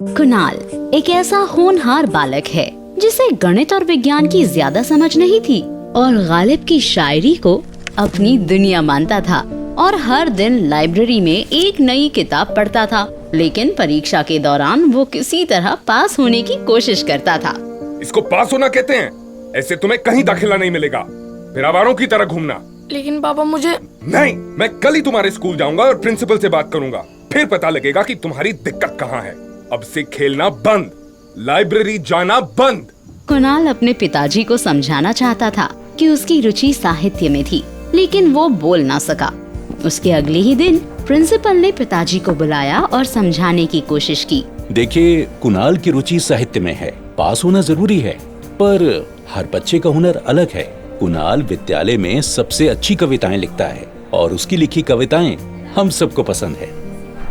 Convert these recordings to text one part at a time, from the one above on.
कुणाल एक ऐसा होनहार बालक है जिसे गणित और विज्ञान की ज्यादा समझ नहीं थी और गालिब की शायरी को अपनी दुनिया मानता था और हर दिन लाइब्रेरी में एक नई किताब पढ़ता था। लेकिन परीक्षा के दौरान वो किसी तरह पास होने की कोशिश करता था। इसको पास होना कहते हैं? ऐसे तुम्हें कहीं दाखिला नहीं मिलेगा, फिर आवारों की तरह घूमना। लेकिन पापा मुझे नहीं, मैं कल ही तुम्हारे स्कूल जाऊंगा और प्रिंसिपल से बात करूंगा, फिर पता लगेगा कि तुम्हारी दिक्कत कहाँ है। अब से खेलना बंद, लाइब्रेरी जाना बंद। कुणाल अपने पिताजी को समझाना चाहता था कि उसकी रुचि साहित्य में थी, लेकिन वो बोल ना सका। उसके अगले ही दिन प्रिंसिपल ने पिताजी को बुलाया और समझाने की कोशिश की। देखिए, कुणाल की रुचि साहित्य में है, पास होना जरूरी है, पर हर बच्चे का हुनर अलग है। कुणाल विद्यालय में सबसे अच्छी कविताएं लिखता है और उसकी लिखी कविताएं हम सबको पसंद है।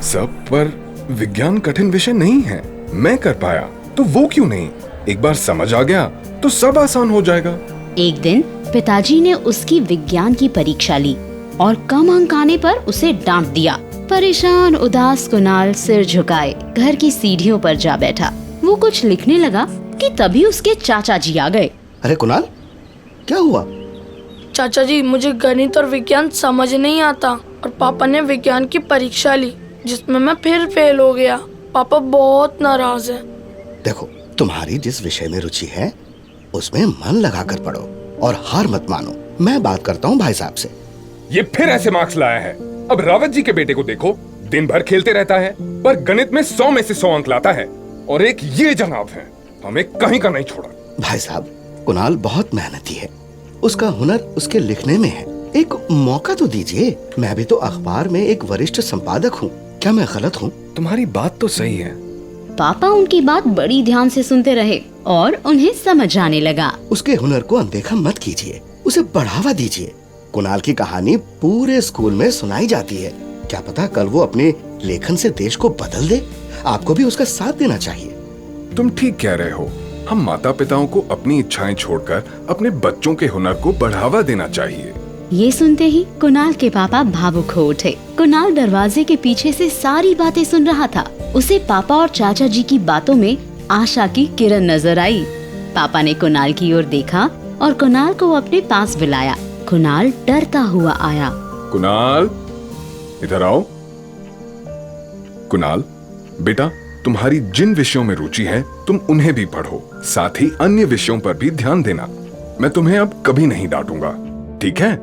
सब पर विज्ञान कठिन विषय नहीं है, मैं कर पाया तो वो क्यों नहीं? एक बार समझ आ गया तो सब आसान हो जाएगा। एक दिन पिताजी ने उसकी विज्ञान की परीक्षा ली और कम अंक आने पर उसे डांट दिया। परेशान उदास कुणाल सिर झुकाए घर की सीढ़ियों पर जा बैठा। वो कुछ लिखने लगा कि तभी उसके चाचा जी आ गए। अरे कुणाल, क्या हुआ? चाचा जी, मुझे गणित और विज्ञान समझ नहीं आता और पापा ने विज्ञान की परीक्षा ली जिसमें मैं फिर फेल हो गया। पापा बहुत नाराज हैं। देखो, तुम्हारी जिस विषय में रुचि है उसमें मन लगाकर पढ़ो और हार मत मानो। मैं बात करता हूँ भाई साहब से। ये फिर ऐसे मार्क्स लाया है। अब रावत जी के बेटे को देखो, दिन भर खेलते रहता है पर गणित में 100 में से 100 अंक लाता है, और एक ये जनाब है, हमें कहीं का नहीं छोड़ा। भाई साहब, कुणाल बहुत मेहनती है, उसका हुनर उसके लिखने में है। एक मौका तो दीजिए। मैं भी तो अखबार में एक वरिष्ठ संपादक हूँ, क्या मैं गलत हूँ? तुम्हारी बात तो सही है। पापा उनकी बात बड़ी ध्यान से सुनते रहे और उन्हें समझ आने लगा। उसके हुनर को अनदेखा मत कीजिए, उसे बढ़ावा दीजिए। कुणाल की कहानी पूरे स्कूल में सुनाई जाती है। क्या पता कल वो अपने लेखन से देश को बदल दे। आपको भी उसका साथ देना चाहिए। तुम ठीक कह रहे हो। हम माता पिताओं को अपनी इच्छाएं छोड़कर अपने बच्चों के हुनर को बढ़ावा देना चाहिए। ये सुनते ही कुणाल के पापा भावुक हो उठे। कुणाल दरवाजे के पीछे से सारी बातें सुन रहा था। उसे पापा और चाचा जी की बातों में आशा की किरण नजर आई। पापा ने कुणाल की ओर देखा और कुणाल को अपने पास बुलाया। कुणाल डरता हुआ आया। कुणाल, इधर आओ। कुणाल बेटा, तुम्हारी जिन विषयों में रुचि है तुम उन्हें भी पढ़ो, साथ ही अन्य विषयों पर भी ध्यान देना। मैं तुम्हें अब कभी नहीं डांटूंगा, ठीक है?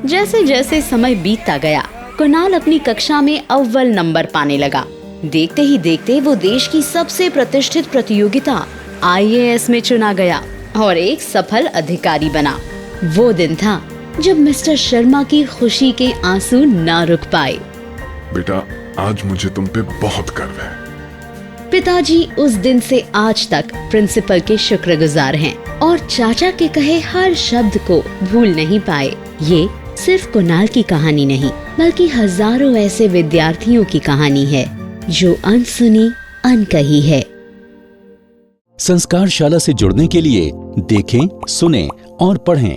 जैसे जैसे समय बीतता गया, कुणाल अपनी कक्षा में अव्वल नंबर पाने लगा। देखते ही देखते वो देश की सबसे प्रतिष्ठित प्रतियोगिता IAS में चुना गया और एक सफल अधिकारी बना। वो दिन था जब मिस्टर शर्मा की खुशी के आंसू ना रुक पाए। बेटा, आज मुझे तुम पे बहुत गर्व है। पिताजी उस दिन से आज तक प्रिंसिपल के शुक्रगुजार हैं और चाचा के कहे हर शब्द को भूल नहीं पाए। ये सिर्फ कुणाल की कहानी नहीं, बल्कि हजारों ऐसे विद्यार्थियों की कहानी है जो अनसुनी अनकही है। संस्कारशाला से जुड़ने के लिए देखें, सुनें और पढ़ें